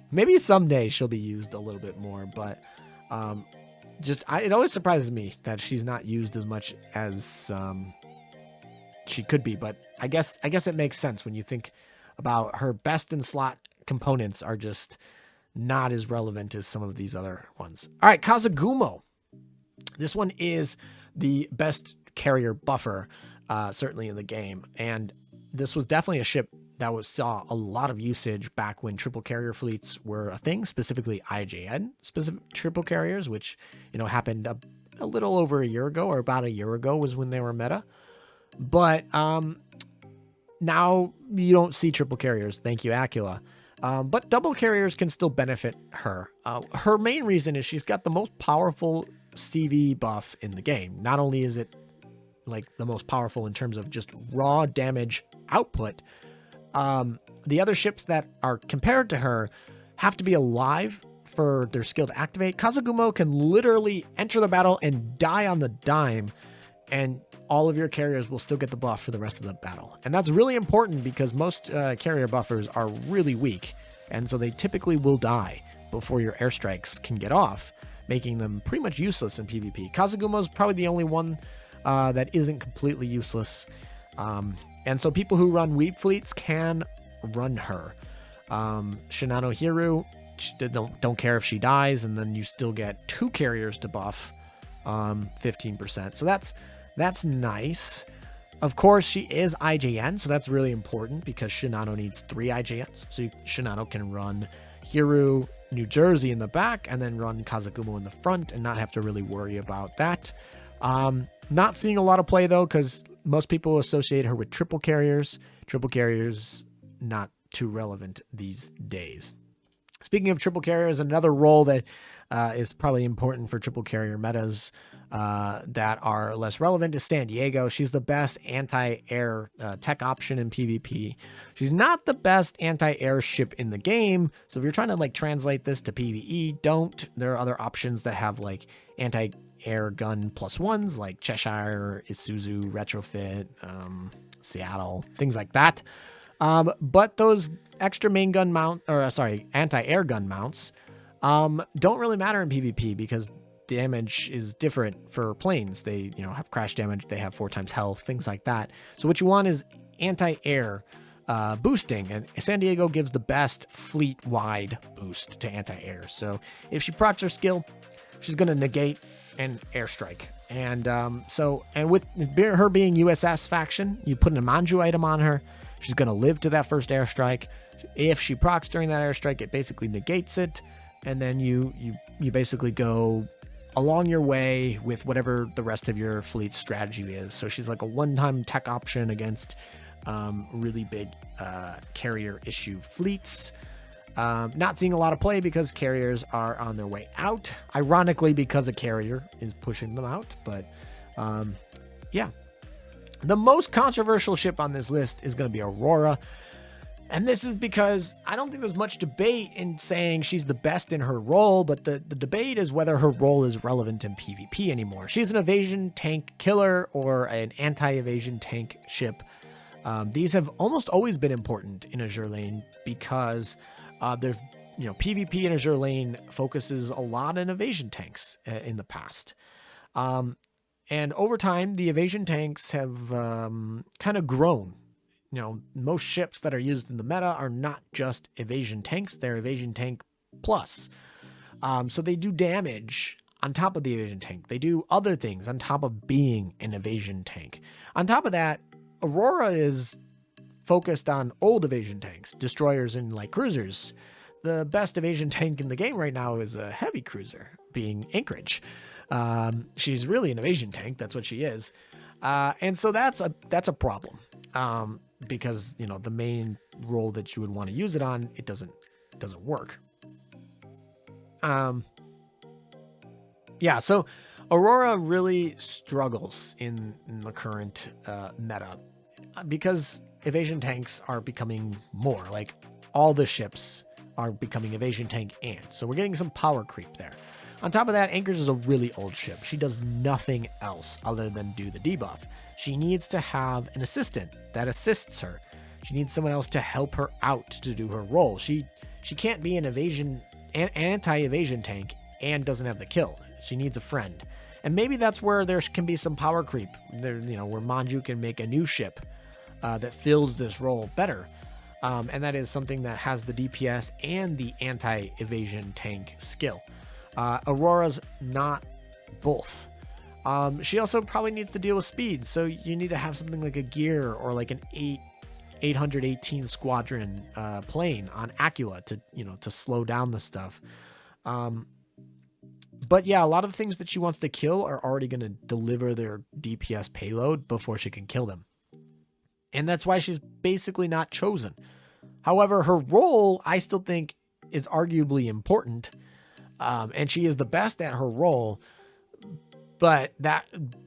she'll be used a little bit more, but it always surprises me that she's not used as much as she could be. But I guess it makes sense when you think about her best in slot components are just not as relevant as some of these other ones. All right, Kazagumo. This one is the best carrier buffer, certainly in the game. And this was definitely a ship that saw a lot of usage back when triple carrier fleets were a thing, specifically IJN specific triple carriers, which, you know, happened a little over a year ago, or about a year ago was when they were meta. But now you don't see triple carriers. Thank you, Acula. But double carriers can still benefit her. Her main reason is she's got the most powerful CV buff in the game. Not only is it like the most powerful in terms of just raw damage output, the other ships that are compared to her have to be alive for their skill to activate. Kazagumo can literally enter the battle and die on the dime, and all of your carriers will still get the buff for the rest of the battle. And that's really important because most carrier buffers are really weak, and so they typically will die before your airstrikes can get off, making them pretty much useless in PvP. Kazagumo is probably the only one that isn't completely useless. And so people who run weep fleets can run her. Shinano Hiru, don't care if she dies, and then you still get 2 carriers to buff 15%. So that's nice. Of course, she is IJN, so that's really important because Shinano needs 3 IJNs. So Shinano can run Hiru, New Jersey in the back, and then run Kazagumo in the front and not have to really worry about that. Not seeing a lot of play, though, because most people associate her with triple carriers. Triple carriers, not too relevant these days. Speaking of triple carriers, another role that is probably important for triple carrier metas that are less relevant is San Diego. She's the best anti-air tech option in PvP. She's not the best anti-air ship in the game. So if you're trying to like translate this to PvE, don't. There are other options that have like anti-air gun +1s like Cheshire, Isuzu, Retrofit, Seattle, things like that. But those extra main gun anti-air gun mounts don't really matter in PvP because damage is different for planes. They, you know, have crash damage, they have 4 times health, things like that. So what you want is anti-air boosting, and San Diego gives the best fleet-wide boost to anti-air. So if she procs her skill, she's going to negate an airstrike. And with her being USS faction, you put an Manju item on her, She's going to live to that first airstrike. If she procs during that airstrike, it basically negates it. And then you basically go along your way with whatever the rest of your fleet's strategy is. So she's like a one-time tech option against really big carrier issue fleets. Not seeing a lot of play because carriers are on their way out. Ironically, because a carrier is pushing them out. But yeah. The most controversial ship on this list is going to be Aurora. And this is because I don't think there's much debate in saying she's the best in her role, but the debate is whether her role is relevant in PvP anymore. She's an evasion tank killer or an anti-evasion tank ship. These have almost always been important in Azur lane because there's, PvP in Azur lane focuses a lot on evasion tanks in the past. And over time, the evasion tanks have kind of grown. Most ships that are used in the meta are not just evasion tanks, they're evasion tank plus. So they do damage on top of the evasion tank. They do other things on top of being an evasion tank. On top of that, Aurora is focused on old evasion tanks, destroyers and light cruisers. The best evasion tank in the game right now is a heavy cruiser, being Anchorage. She's really an evasion tank, that's what she is. And so that's a problem. Because the main role that you would want to use it on, it doesn't work. Yeah, so Aurora really struggles in the current meta because evasion tanks are becoming more. Like all the ships are becoming evasion tank so we're getting some power creep there. On top of that, Anchorage is a really old ship. She does nothing else other than do the debuff. She needs to have an assistant that assists her. She needs someone else to help her out to do her role. She can't be an anti-evasion tank and doesn't have the kill. She needs a friend. And maybe that's where there can be some power creep. There, where Manju can make a new ship that fills this role better. And that is something that has the DPS and the anti-evasion tank skill. Aurora's not both. She also probably needs to deal with speed, so you need to have something like a gear or like an 818 squadron plane on Aquila to slow down the stuff. But yeah, a lot of the things that she wants to kill are already going to deliver their DPS payload before she can kill them. And that's why she's basically not chosen. However, her role, I still think, is arguably important. And she is the best at her role, but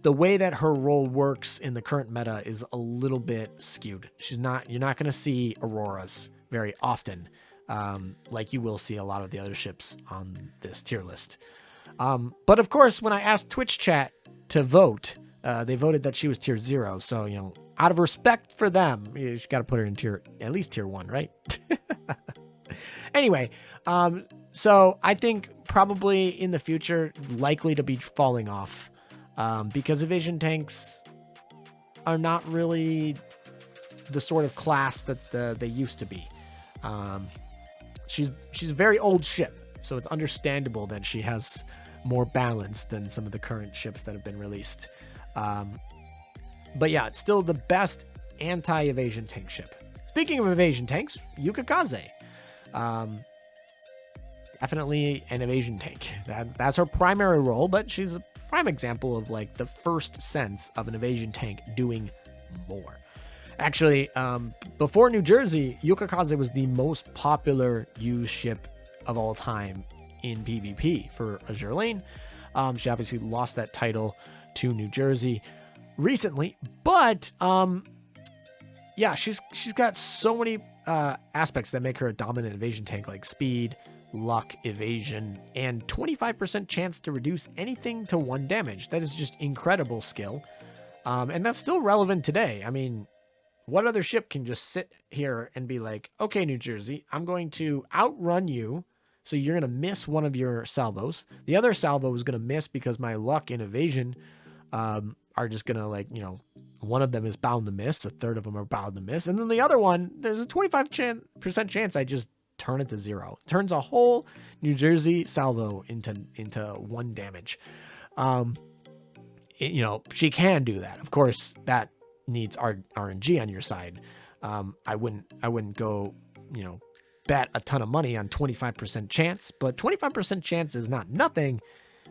the way that her role works in the current meta is a little bit skewed. You're not going to see Auroras very often, like you will see a lot of the other ships on this tier list. But of course, when I asked Twitch chat to vote, they voted that she was tier 0. So, out of respect for them, you got to put her in at least tier 1, right? Anyway, so I think probably in the future, likely to be falling off because evasion tanks are not really the sort of class that they used to be. She's a very old ship, so it's understandable that she has more balance than some of the current ships that have been released. But yeah, it's still the best anti-evasion tank ship. Speaking of evasion tanks, Yukikaze. Definitely an evasion tank. That's her primary role, but she's a prime example of like the first sense of an evasion tank doing more. Actually, before New Jersey, Yukikaze was the most popular used ship of all time in PvP for Azur lane. She obviously lost that title to New Jersey recently, but yeah, she's got so many aspects that make her a dominant evasion tank, like speed, luck, evasion, and 25% chance to reduce anything to 1 damage. That is just incredible skill. And that's still relevant today. I mean, what other ship can just sit here and be like, okay, New Jersey, I'm going to outrun you, so you're going to miss one of your salvos. The other salvo is going to miss because my luck and evasion are just going to, like, one of them is bound to miss, a third of them are bound to miss, and then the other one, there's a 25% chance I just turn it to 0. Turns a whole New Jersey salvo into 1 damage. She can do that. Of course, that needs RNG on your side. I wouldn't go, bet a ton of money on 25% chance, but 25% chance is not nothing.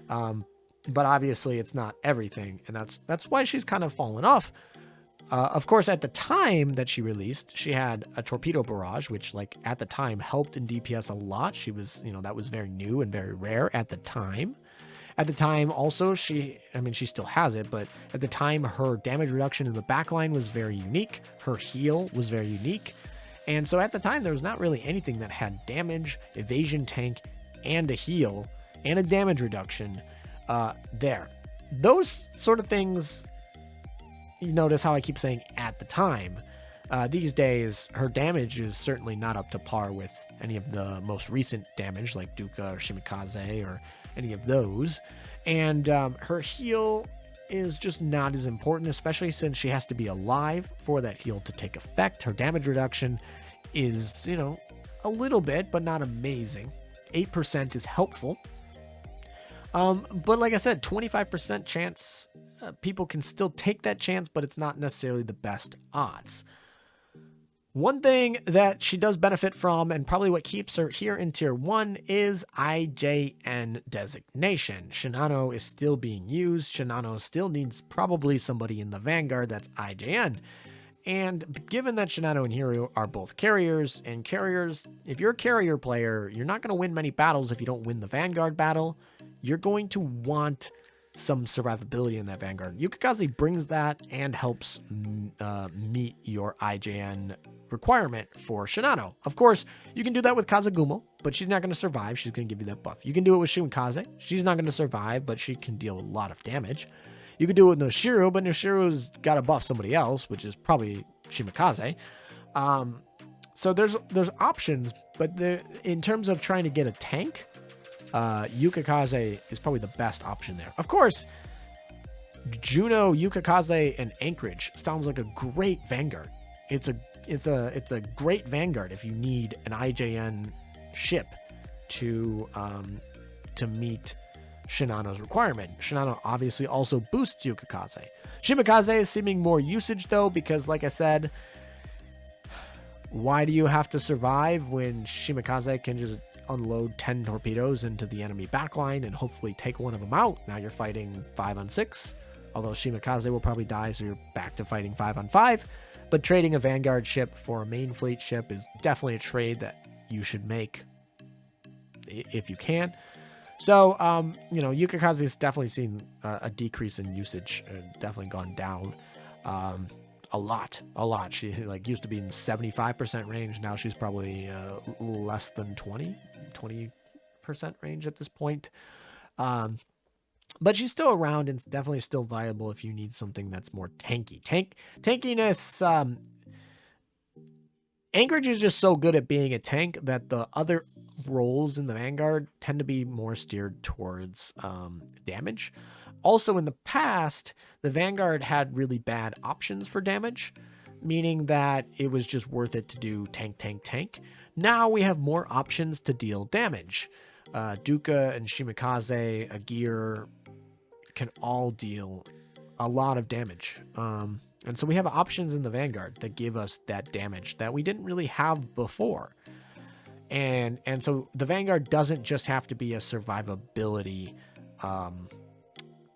But obviously it's not everything, and that's why she's kind of fallen off. Of course, at the time that she released, she had a torpedo barrage, which like at the time helped in DPS a lot. She was, that was very new and very rare at the time. At the time also, she still has it, but at the time her damage reduction in the backline was very unique. Her heal was very unique. And so at the time, there was not really anything that had damage, evasion tank, and a heal, and a damage reduction there. Those sort of things, you notice how I keep saying at the time. These days, her damage is certainly not up to par with any of the most recent damage, like Duka or Shimikaze or any of those. And her heal is just not as important, especially since she has to be alive for that heal to take effect. Her damage reduction is, a little bit, but not amazing. 8% is helpful. But like I said, 25% chance, people can still take that chance, but it's not necessarily the best odds. One thing that she does benefit from, and probably what keeps her here in Tier 1, is IJN designation. Shinano is still being used. Shinano still needs probably somebody in the Vanguard that's IJN. And given that Shinano and Hiro are both carriers, and carriers, if you're a carrier player, you're not going to win many battles if you don't win the Vanguard battle. You're going to want some survivability in that Vanguard. Yukikaze brings that and helps meet your IJN requirement for Shinano. Of course, you can do that with Kazagumo, but she's not going to survive. She's going to give you that buff. You can do it with Shimikaze. She's not going to survive, but she can deal a lot of damage. You could do it with Noshiro, but Noshiro's got to buff somebody else, which is probably Shimikaze. So there's options, but in terms of trying to get a tank, Yukikaze is probably the best option there. Of course, Juno, Yukikaze, and Anchorage sounds like a great Vanguard. It's a great Vanguard if you need an IJN ship to meet Shinano's requirement. Shinano obviously also boosts Yukikaze. Shimikaze is seeming more usage though, because like I said, why do you have to survive when Shimikaze can just unload 10 torpedoes into the enemy backline and hopefully take one of them out? Now you're fighting 5-on-6, although Shimikaze will probably die, so you're back to fighting 5-on-5. But trading a Vanguard ship for a main fleet ship is definitely a trade that you should make if you can. So, Yukikaze has definitely seen a decrease in usage, definitely gone down a lot. She used to be in 75% range. Now she's probably less than 20% range at this point. But she's still around and definitely still viable if you need something that's more tanky. Tankiness, Anchorage is just so good at being a tank that the other roles in the Vanguard tend to be more steered towards damage. Also, in the past, the Vanguard had really bad options for damage, meaning that it was just worth it to do tank. Now we have more options to deal damage. Duka and Shimikaze, Agir can all deal a lot of damage. And so we have options in the Vanguard that give us that damage that we didn't really have before. And so the Vanguard doesn't just have to be a survivability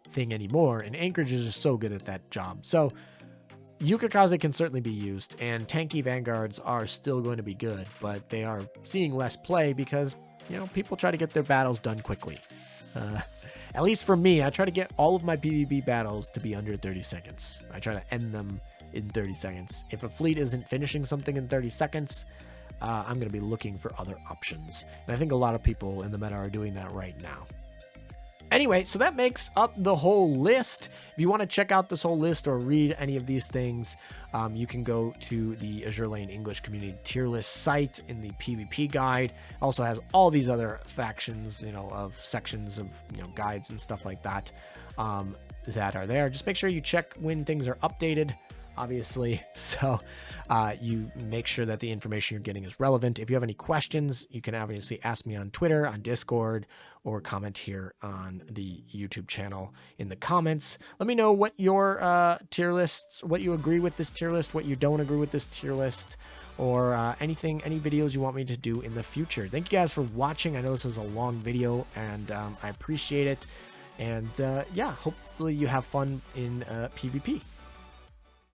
thing anymore, and Anchorage is just so good at that job. So Yukikaze can certainly be used, and tanky Vanguards are still going to be good, but they are seeing less play because, people try to get their battles done quickly. At least for me, I try to get all of my PvP battles to be under 30 seconds. I try to end them in 30 seconds. If a fleet isn't finishing something in 30 seconds, I'm going to be looking for other options. And I think a lot of people in the meta are doing that right now. Anyway, so that makes up the whole list. If you want to check out this whole list or read any of these things, you can go to the Azur Lane English Community tier list site in the PvP guide. It also has all these other factions, of sections of, guides and stuff like that, that are there. Just make sure you check when things are updated. obviously. So you make sure that the information you're getting is relevant. If you have any questions, you can obviously ask me on Twitter, on Discord, or comment here on the YouTube channel in the comments. Let me know what your tier lists, what you agree with this tier list, what you don't agree with this tier list, or anything, any videos you want me to do in the future. Thank you guys for watching. I know this was a long video, and I appreciate it. And yeah, hopefully you have fun in PvP.